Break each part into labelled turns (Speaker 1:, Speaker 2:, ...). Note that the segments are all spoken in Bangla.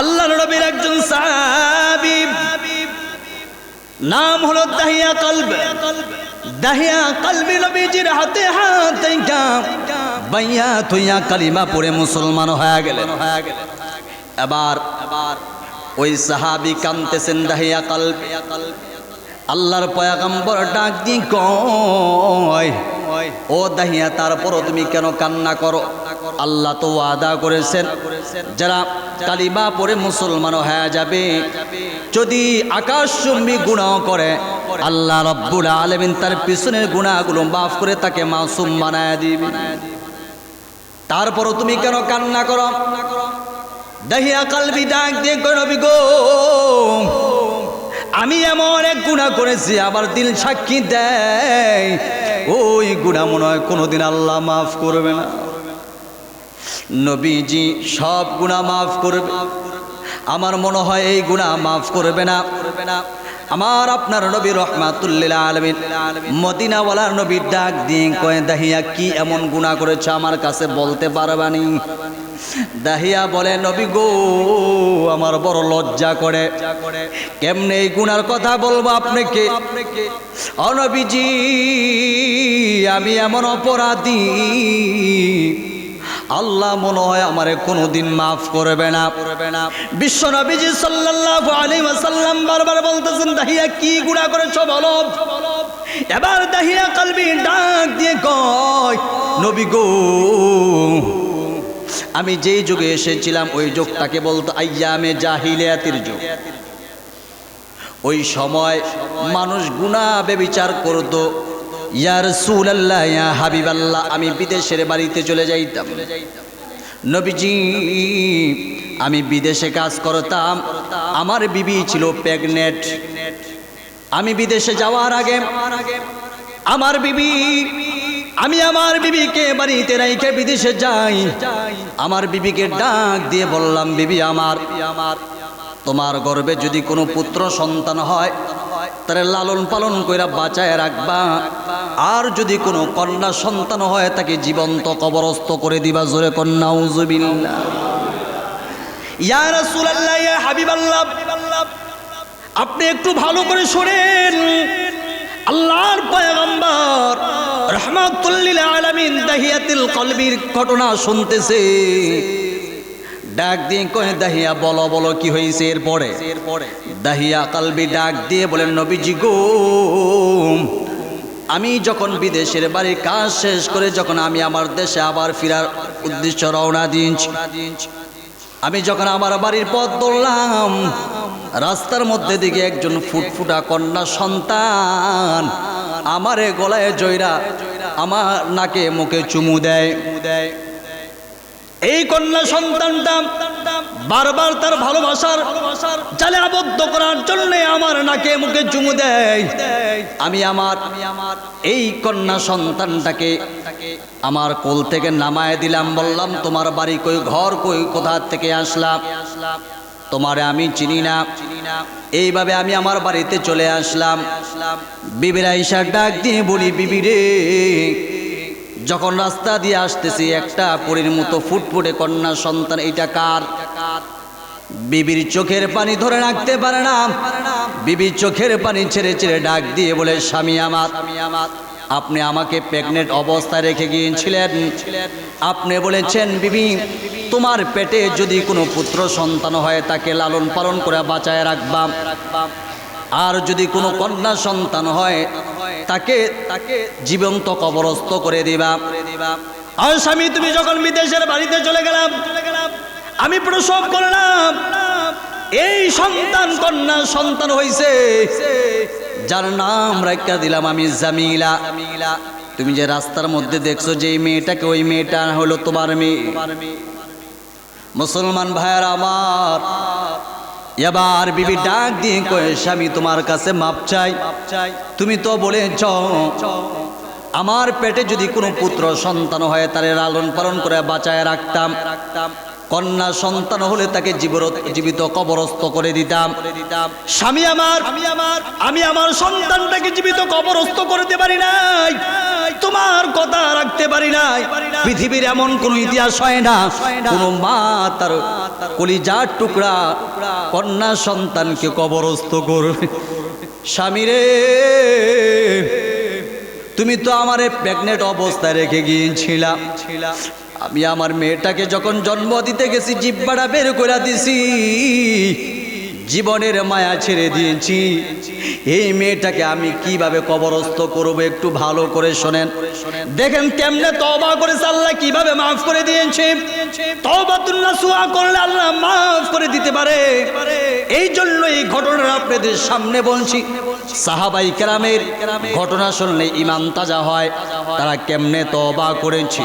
Speaker 1: আল্লাহর নবীর একজন সাহাবী নাম হলো দাহিয়া কলব। দাহিয়া কলবি নবীজির হাতে হাত দেইয়া বাইয়া তুইয়া কালিমা পড়ে মুসলমান হয়ে গেলেন। এবার ওই সাহাবী কাঁদতেছেন দাহিয়া কলব। আল্লাহর পয়গম্বর ডাক দিয়ে কয়, ও দাহিয়া, তারপরও তুমি কেন কান্না করো? আল্লাহ তো ওয়াদা করেছেন যারা কালিমা পড়ে মুসলমান হয়ে যাবে, যদি আকাশচুম্বী গুনাহ করে আল্লাহ রাব্বুল আলামিন তার পিছনের গুনাহগুলো মাফ করে তাকে মাসুম বানায় দিবেন। তারপরও তুমি কেন কান্না করো? দাহিয়া কলবি ডাক দিয়ে কয়, নবী গো, আমি এমন এক গুনাহ করেছি আবার দিল সাক্ষী দেয় ওই গুনাহ মনে হয় কোনোদিন আল্লাহ মাফ করবে না। নবীজি সব গুনাহ মাফ করবে, আমার মনে হয় এই গুনাহ মাফ করবে না। আমার আপনার নবী রাহমাতুল লিল আলামিন মদিনাওয়ালার নবী ডাক দিয়ে কয়, দাহিয়া কি এমন গুনাহ করেছো আমার কাছে বলতে পারবানি? দাহিয়া বলে, নবী গো, আমার বড় লজ্জা করে, কেমনে এই গুনার কথা বলবো আপনাকে? ও নবীজি, আমি এমন অপরাধী আল্লাহ মনে হয় আমারে কোনোদিন মাফ করবে না। বিশ্ব নবীজি সাল্লাল্লাহু আলাইহি ওয়াসাল্লাম বারবার বলতেছেন, দাহিয়া কি গুনাহ করেছো বলো? এবার দাহিয়া কলবি ডাক দিয়ে কয়, নবী গো, আমি যেই যুগে এসেছিলাম ওই যুগটাকে বলতো আইয়ামে জাহিলিয়াতের যুগ। ওই সময় মানুষ গুনাহ বেবিচার করতো। ইয়া রাসূলুল্লাহ, ইয়া হাবিবাল্লাহ, আমি বিদেশের বাড়িতে চলে যাইতাম। নবীজি, আমি বিদেশে কাজ করতাম, আমার বিবি ছিল প্রেগনেন্ট। আমি বিদেশে যাওয়ার আগে আমি আমার বিবিকে বাড়িতে রেখে বিদেশে যাই। আমার বিবিকে ডাক দিয়ে বললাম, বিবি আমার, তোমার গর্ভে যদি কোনো পুত্র সন্তান হয় তারে লালন পালন কইরা বাঁচায় রাখবা, আর যদি কোনো কন্যা সন্তান হয় তাকে জীবন্ত কবরস্থ করে দিবা। জোরে কন্যা নাউজুবিল্লাহ। ইয়া রাসূলুল্লাহ, ইয়া হাবিবাল্লাহ, আপনি একটু ভালো করে শুনেন। আল্লাহর পয়গম্বর রাহমাতুল লিল আলামিন দাহিয়াতুল কলবির ঘটনা শুনতেছে। ডাক দিয়ে কয়, দাহিয়া বলো বলো কি হয়েছে? এরপরে দাহিয়া কলবি ডাক দিয়ে বলেন, নবীজি গো, আমি যখন বিদেশের বাড়ির কাজ শেষ করে যখন আমি আমার দেশে আবার ফেরার উদ্দেশ্য রওনা দিয়েছি, আমি যখন আমার বাড়ির পথ ধরলাম, রাস্তার মধ্যে দিকে একজন ফুটফুটা কন্যা সন্তান আমারে গলায় জয়রা আমার নাকে মুখে চুমু দেয়। এই কন্যা সন্তানটা বারবার তার ভালোবাসার জালে আবদ্ধ করার জন্য আমার নাকে মুখে চুমু দেয়। আমি আমার এই কন্যা সন্তানটাকে আমার কোল থেকে নামায় দিলাম, বললাম, তোমার বাড়ি কই, ঘর কই, কোথা থেকে আসলাম? তোমারে আমি চিনি না। এইভাবে আমি আমার বাড়িতে চলে আসলাম। বিবির আয়েশা ডাক দিয়ে বলি, বিবি রে, যখন রাস্তা দিয়ে আসতেছি একটা পরীর মতো ফুটফুটে কন্যা সন্তান, এটা কার? বিবির চোখের পানি ধরে রাখতে পারে না। বিবির চোখের পানি ছেড়ে ছেড়ে ডাক দিয়ে বলে, স্বামী আমার, আপনি আমাকে প্রেগনেন্ট অবস্থায় রেখে গিয়েছিলেন। আপনি বলেছেন, বিবি, তোমার পেটে যদি কোনো পুত্র সন্তান হয় তাকে লালন পালন করে বাঁচায় রাখবা, আর যদি কোনো কন্যা সন্তান হয় তাকে জীবন্ত কবরস্থ করে দিবা। আর স্বামী, তুমি যখন বিদেশের বাড়িতে চলে গেলাম, আমি প্রসব করলাম, এই সন্তান কন্যা সন্তান হইছে, যার নাম রাখা দিলাম আমি জামিলা। তুমি যে রাস্তার মধ্যে দেখছো যে মেয়েটাকে, ওই মেয়েটা হলো তোমার মেয়ে। মুসলমান ভাইয়ার আমার, এবার বিবি ডাক দিয়ে কয়ে, স্বামী, তোমার কাছে মাপ চাই। তুমি তো বলেছ আমার পেটে যদি কোনো পুত্র সন্তান হয় তারে লালন পালন করে বাঁচায় রাখতাম, কন্যা সন্তান হলে তাকে জীবিত কবরস্থ করে দিতাম। স্বামী আমার, আমি আমার সন্তানটাকে জীবিত কবরস্থ করতে পারি নাই, তোমার কথা রাখতে পারি নাই। পৃথিবীর এমন কোন ইতিহাস হয় না কোন মা তার কলিজার টুকরা কন্যা সন্তানকে কবরস্থ করবে। স্বামী রে, তুমি তো আমারে প্রেগনেন্ট অবস্থায় রেখে গিয়েছিলা। আমি আমার মেয়েটাকে যখন জন্ম দিতে গেছি জিহ্বাটা বের করে দিছি, জীবনের মায়া ছেড়ে দিয়েছি। এই মেয়েটাকে আমি কিভাবে কবরস্থ করবো একটু ভালো করে শোনেন। দেখেন কেমনে তওবা করেছে আল্লাহ, কিভাবে মাফ করে দিয়েছে। তওবাতুন নাসুহা করলে আল্লাহ মাফ করে দিতে পারে। এই জন্য এই ঘটনা আপনাদের সামনে বলছি। সাহাবাই কেরামের ঘটনা শুনলে ঈমান তাজা হয়। তারা কেমনে তওবা করেছে,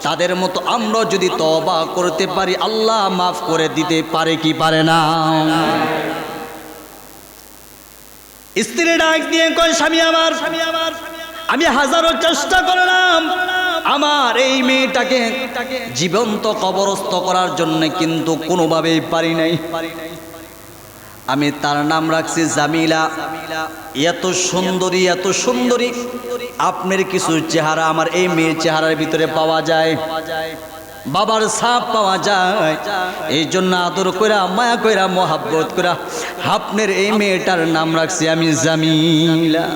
Speaker 1: তাদের মতো আমরা যদি তওবা করতে পারি আল্লাহ মাফ করে দিতে পারে কি পারে না। স্ত্রী ডাক দিয়ে কয়, স্বামী আমার, আমি হাজারো চেষ্টা করলাম আমার এই মেয়েটাকে জীবন্ত কবরস্থ করার জন্য, কিন্তু কোনোভাবেই পারি নাই। আমি তার নাম রাখছি জামিলা। এত সুন্দরী, এত সুন্দরী। আপনার কিছু চেহারা আমার এই মেয়ের চেহারার ভিতরে পাওয়া যায়, বাবার ছাপ পাওয়া যায়। এই জন্য আদর কইরা, মায়া কইরা, মোহাব্বত কইরা আপনার এই মেয়েটার নাম রাখছি আমি জামিলা।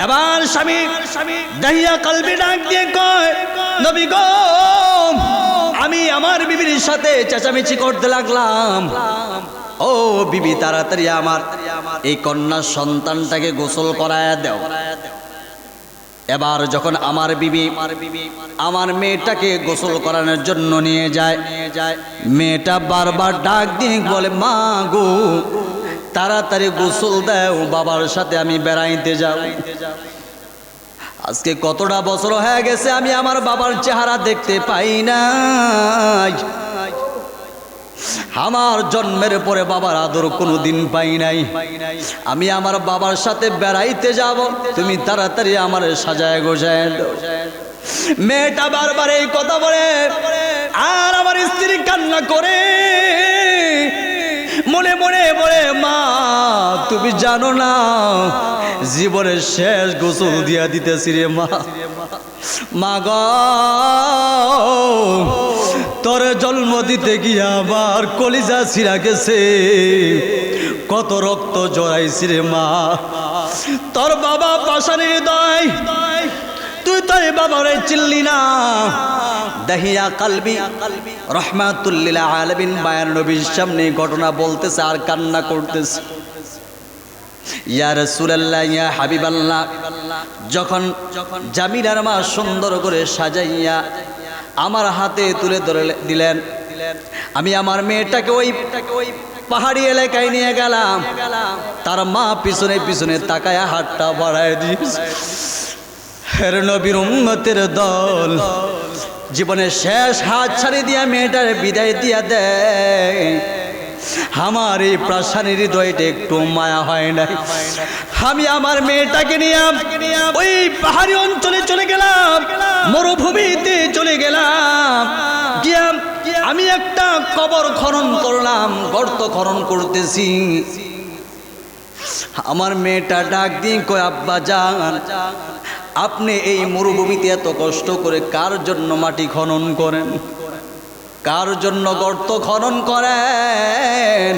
Speaker 1: এবার স্বামী দাহিয়া কলবি ডাক দিয়ে কয়, নবী গো, আমি আমার বিবির সাথে চেঁচামেচি করতে লাগলাম, ও বিবি তাড়াতাড়ি আমার এই কন্যা সন্তানটাকে গোসল করায়া দাও। এবার যখন আমার বিবি আমার মেয়েটাকে গোসল করানোর জন্য নিয়ে যায়, মেয়েটা বারবার ডাক দিয়ে বলে, মা গো তাড়াতাড়ি গোসল দাও, বাবার সাথে আমি বেড়াইতে যাব। আজকে কতটা বছর হয়ে গেছে আমি আমার বাবার চেহারা দেখতে পাই না। আমার জন্মের পরে বাবার আদর কোনোদিন পাই নাই। আমি আমার বাবার সাথে বেড়াইতে যাব, তুমি তাড়াতাড়ি আমার সাজায় গোজায় দাও। মেয়েটা বারবার এই কথা বলে, আর আমার স্ত্রী কান্না করে মনে মনে বলে, মা তুমি জানো না জীবনের শেষ গোসল দিয়া দিতেছি রে মা। মা গো, তোর জন্ম দিতে গিয়া আমার কলিজা ছিঁড়া গেছে, কত রক্ত জড়াইছি রে মা। তোর বাবা পাষাণের হৃদয়, তুই তোর বাবারে চিনলি না। দাহিয়া কালবি রহমাতুল লিল আলামিন মায়ের নবীর সামনে ঘটনা বলতেছে আর কান্না করতেছে। ইয়া রাসূলুল্লাহ, ইয়া হাবিবাল্লাহ, যখন জামিলার মা সুন্দর করে সাজাইয়া আমার হাতে তুলে ধরে দিলেন, আমি আমার মেয়েটাকে ওই পাহাড়ি এলাকায় নিয়ে গেলাম। তার মা পিছনে পিছনে তাকায়া হাতটা বাড়ায় দিয়েছে। হের নবীর উম্মতের দল, জীবনের শেষ হাত ছাড়ি দিয়া মেয়েটার বিদায় দিয়া দেয়। আমার এই প্রাসানের হৃদয়টা একটু মায়া হয় নাই। আমি আমার মেয়েটাকে নিয়ে ওই পাহাড়ি অঞ্চলে চলে গেলাম, মরুভূমিতে চলে গেলাম। আমি একটা কবর খনন করলাম, গর্ত খনন করতেছি। আমার মেয়েটা ডাক দিয়ে কয়, আব্বা জান, আপনি এই মরুভূমিতে এত কষ্ট করে কার জন্য মাটি খনন করেন, কার জন্য গর্ত খনন করেন?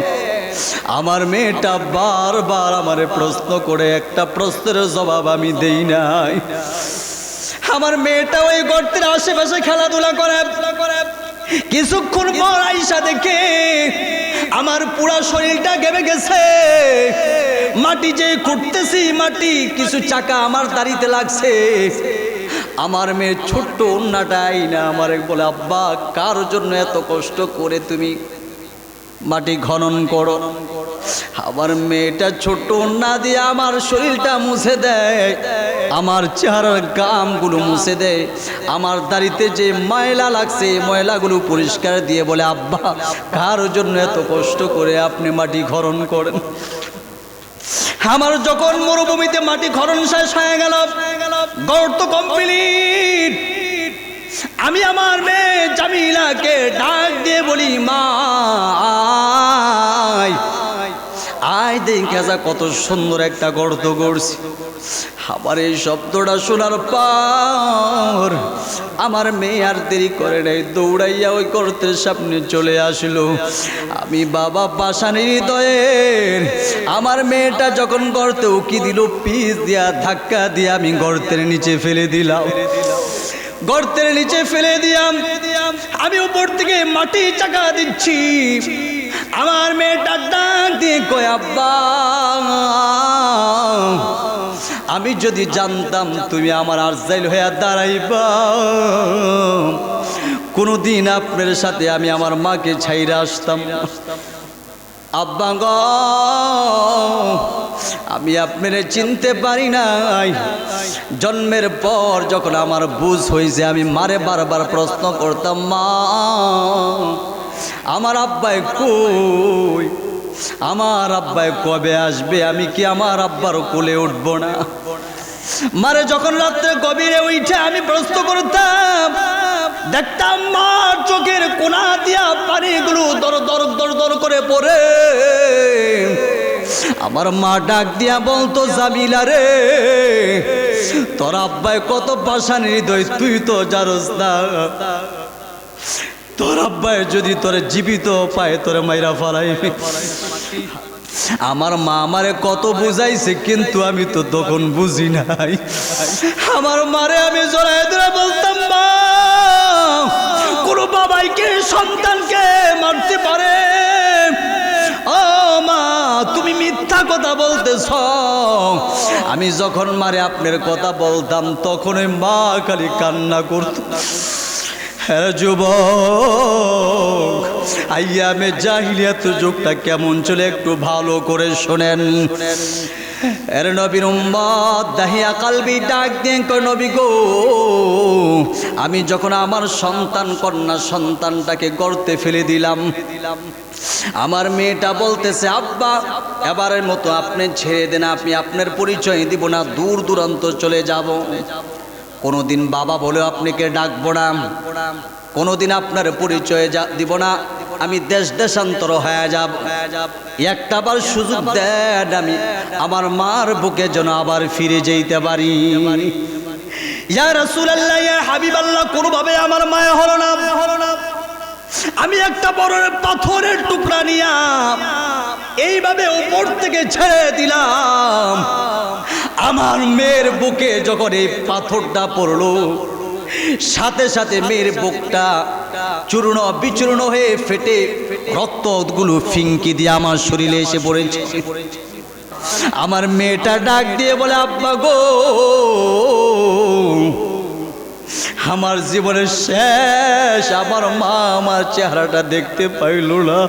Speaker 1: আমার মেয়েটা বারবার আমারে প্রশ্ন করে, একটা প্রশ্নের জবাব আমি দেই নাই। আমার মেয়েটা ওই গর্তের আশেপাশে খেলাধুলা করে। কিছুক্ষণ পর আইসা দেখে আমার পুরা শরীরটা ঘেমে গেছে। মাটি যে খুঁড়তেছি, মাটি কিছু চাকা আমার দাড়িতে লাগছে। আমার মেয়ে ছোট্ট ওন্নাটাই না আমার বলে, আব্বা কার জন্য এত কষ্ট করে তুমি মাটি খনন করো? আমার মেয়েটা ছোট্ট ওন্না দিয়ে আমার শরীরটা মুছে দেয়, আমার চেহারার গামগুলো মুছে দেয়, আমার দাড়িতে যে ময়লা লাগছে ময়লাগুলো পরিষ্কার দিয়ে বলে, আব্বা কার জন্য এত কষ্ট করে আপনি মাটি খনন করেন? আমার যখন মরুভূমিতে মাটি খনন শেষ হয়ে গেল, গর্ত কমপ্লিট, আমি আমার মেয়ে জামিলাকে ডাক দিয়ে বলি, মা আয় দেখে যা, কত সুন্দর একটা গর্ত করছি। আবার এই শব্দটা শোনার পর আমার মেয়ে আর দেরি করে নাই, দৌড়াইয়া ওই গর্তের সামনে চলে আসলো। আমি বাবা পাষাণী হৃদয়ের, আমার মেয়েটা যখন গর্তে উকি দিল, পিচ দিয়া ধাক্কা দিয়ে আমি গর্তের নিচে ফেলে দিলাম। গর্তের নিচে ফেলে দিলাম, আমি উপর থেকে মাটি চাকা দিচ্ছি। আমার মেয়েটা ডাক দিয়ে কয়, আব্বা আমি যদি জানতাম তুমি আমার আরজাইল হইয়া দাঁড়াইবা, কোনদিন আপনার সাথে আমি আমার মাকে ছাইরা আসতাম না। আব্বা গো, আমি আপনারে চিনতে পারি নাই। জন্মের পর যখন আমার বুঝ হয়েছে, আমি মারে বারবার প্রশ্ন করতাম, মা আমার আব্বাই কই, আমার আব্বাই কবে আসবে, আমি কি আমার আব্বার কোলে উঠব না? মারে যখন রাত্রে গভীরে উঠে আমি প্রশ্ন করতাম, দেখতাম মার চোখের কোনা দিয়া পানিগুলো দর দর দর দর করে পড়ে। আমার মা ডাক দিয়া বলতো, জামিলা রে, তোর আব্বাই কত পাষাণী হৃদয়, তুই তো জানোস না। তোর আব্বাই যদি তোরে জীবিত পায় তোরে মাইরা ফালাইবে। আমার মা আমারে কত বুঝাইছে, কিন্তু আমি তো তখন বুঝি নাই। আমার মারে আমি জড়াই ধরে বলতাম, মা কোন বাবাইকে সন্তানকে মারতে পারে? ও মা, তুমি মিথ্যা কথা বলতেছ। আমি যখন মারে আপনার কথা বলতাম, তখন ওই মা খালি কান্না করত। হ্যাঁ যুবক, আইয়ামে জাহিলিয়াত যুগটা কেমন চলে একটু ভালো করে শোনেন। এর নবীর উম্মত দাহিয়া কালবি ডাক দিয়ে কয়, নবী গো, আমি যখন আমার সন্তান কন্যা সন্তানটাকে গর্তে ফেলে দিলাম, আমার মেয়েটা বলতেছে, আব্বা এবারের মতো আপনি ছেড়ে দেন, আপনি আপনার পরিচয় দিব না, দূর দূরান্ত চলে যাব। কোনোদিন বাবা বলে আপনাকে ডাকবো না, কোনোদিন আপনার পরিচয় দিব না, আমি দেশ দেশান্তর হয়ে যাব। একটাবার সুযোগ দেন, আমি আমার মার বুকে যেন আবার ফিরে যেতে পারি। ইয়া রাসূলুল্লাহ, ইয়া হাবিবাল্লাহ, কোনোভাবে আমার মায়া হলো না। আমি একটা বড় পাথরের টুকরা নিয়া এইভাবে উপর থেকে ছেড়ে দিলাম। আমার মেয়ের বুকে যখন এই পাথরটা পড়লো, সাথে সাথে মেয়ের বুকটা চূর্ণ বিচূর্ণ হয়ে ফেটে রক্তগুলো ফিঙ্কি দিয়ে আমার শরীরে এসে পড়েছে। আমার মেয়েটা ডাক দিয়ে বলে, আব্বা গো, আমার জীবনের শেষ, আমার মা আমার চেহারাটা দেখতে পাইল না।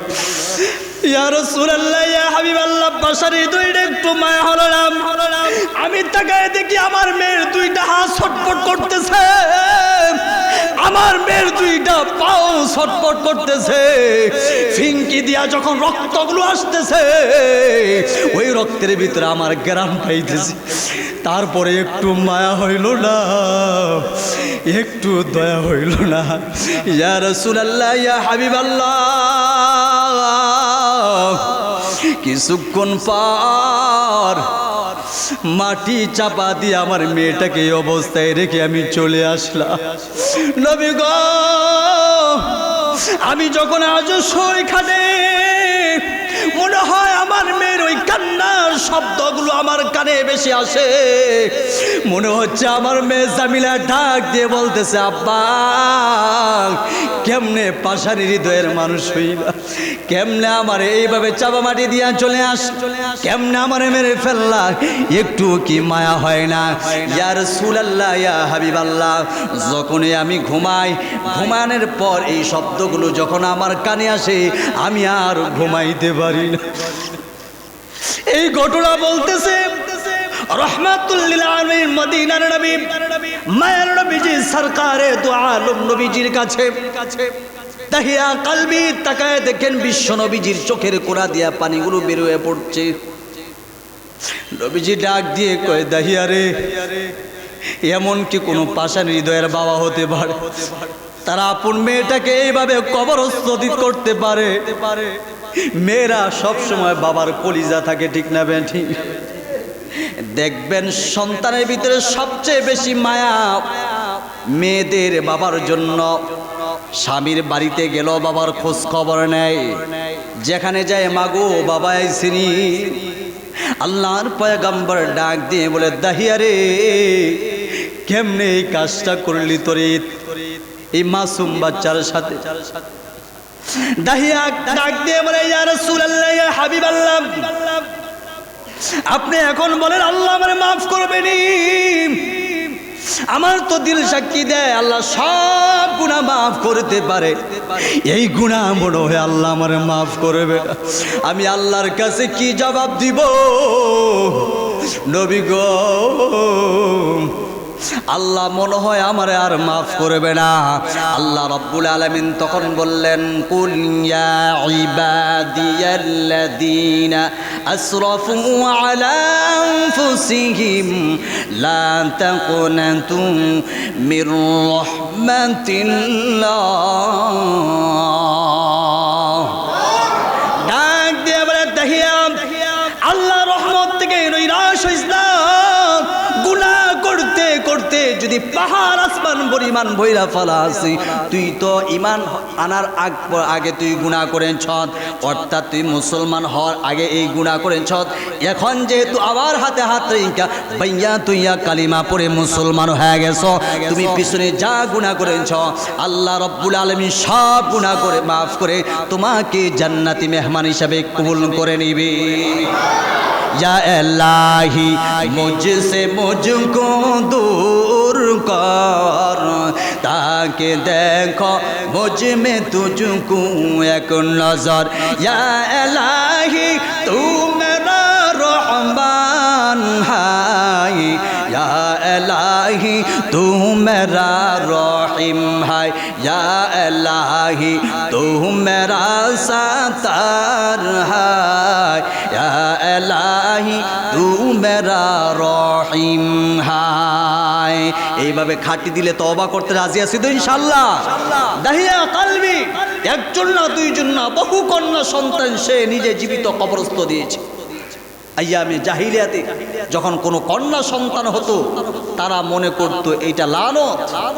Speaker 1: ইয়া রাসূলুল্লাহ, ইয়া হাবিবাল্লাহ, পাষাণী হৃদয়টা একটু মায়া হলো না। আমি তাকায় দেখি আমার মেয়ের দুইটা হাত ছটফট করতেছে, আমার মেয়ের দুইটা পাও ছটফট করতেছে। ফিঙ্কি দিয়া যখন রক্তগুলো আসতেছে, ওই রক্তের ভিতরে আমার গ্রাম পাইতেছি। তারপরে একটু মায়া হইল না, একটু দয়া হইল না। ইয়া রাসূলুল্লাহ, ইয়া হাবিবাল্লাহ, কিছুক্ষণ পর মাটি চাপা দিয়ে আমার মেয়েটাকে এই অবস্থায় রেখে আমি চলে আসলাম। নবী গো, আমি যখন আজ সই খাটে, মনে হয় আমার মেয়ের ওই কান্নার শব্দগুলো আমার কানে বেশি আসে। মনে হচ্ছে আমার মেয়ে জামিলা ডাক দিয়ে বলতেছে, আব্বা কেমনে পাষাণী হৃদয়ের মানুষ হইলা, কেমনে আমার এইভাবে চাপা মাটি দিয়া চলে আস, কেমনে আমার মেরে ফেললা, একটু কি মায়া হয় না? ইয়া রাসূলুল্লাহ, ইয়া হাবিবাল্লাহ, যখনই আমি ঘুমাই, ঘুমানোর পর এই শব্দগুলো যখন আমার কানে আসে, আমি আর ঘুমাইতে পারি না। এই ঘটনা বলতেছে রহমাতুল লিল আলামিন মদিনার নবী, মায়ের নবীজি সরকারে দু আলম নবীজির কাছে। তাহিয়া কালবি তাকায় দেখেন বিশ্ব নবীজির চোখের কোণা দিয়া পানিগুলো বের হয়ে পড়ছে। নবীজি ডাক দিয়ে কয়, দাহিয়া রে, এমন কি কোনো পাষাণ হৃদয়ের বাবা হতে পারে তারা আপন মেয়েটাকে এইভাবে কবরস্থ করতে পারে? মেয়েরা সব সময় বাবার কলিজা থাকে, ঠিক না বেঠিক? দেখবেন সন্তানের ভিতরে সবচেয়ে বেশি মায়া মেয়েদের বাবার জন্য। স্বামীর বাড়িতে গেল বাবার খোঁজ খবর নেয়, যেখানে যায় মাগো বাবা আইসিনি। আল্লাহর পয়গম্বর ডাক দিয়ে বলে, দাহিয়া রে, কেমনে এই কাজটা করলি তোরে এই মাসুম বাচ্চার সাথে? দাহিয়া ডাক দিয়ে বলে, ইয়া রাসূলুল্লাহ, ইয়া হাবিবাল্লাহ, আপনি এখন বলেন আল্লাহ আমারে মাফ করবেনি? আমার তো দিল সাক্ষী দেয় আল্লাহ সব গুনাহ মাফ করতে পারে, এই গুনাহ মনে হয় আল্লাহ আমারে মাফ করবে। আমি আল্লাহর কাছে কি জবাব দিব? নবী গো, আল্লাহ মনে হয় আমারে আর মাফ করবে না। আল্লাহ রাব্বুল আলামিন তখন বললেন, কুল ইয়া ইবাদিয়াল্লাযীনা আসরাফু আলা আনফুসিহিম লা তাকুনাতু মির রাহমাতিল্লাহ। ডাক দিয়ে বলে, দাহিয়া, আল্লাহ রহমত থেকে নিরাশ হইস না। গুনাহ করতে করতে যদি পাহাড় আসমান পরিমাণ বইরা ফেলা আসি, তুই তো ইমান আনার আগে তুই গুনাহ করেছ, অর্থাৎ তুই মুসলমান হওয়ার আগে এই গুনাহ করেছ। এখন যেহেতু আবার হাতে হাত রেখা বাইয়া তুইয়া কালিমা পড়ে মুসলমান হয়ে গেছ, তুমি পিছনে যা গুনাহ করেছ আল্লাহ রব্বুল আলামিন সব গুনাহ করে মাফ করে তোমাকে জান্নাতি মেহমান হিসাবে কবুল করে নিবে। या इलाही मुझसे मुझको दूर कर, ताकि देखो मुझ में तुझको एक नजर। या इलाही तू मेरा रहमान है, या इलाही तू मेरा रहीम है, या इलाही तू मेरा सत्तार है, या इलाही तू मेरा रहीम है। এইভাবে খাটি দিলে তওবা করতে রাজি আছি তো ইনশাআল্লাহ? দাহিয়া কালবি একজন না দুইজন না বহু কন্যা সন্তান সে নিজে জীবিত কবরস্থ দিয়েছে। আইয়ামে জাহিলিয়াতে যখন কোনো কন্যা সন্তান হতো তারা মনে করতো এইটা লানত।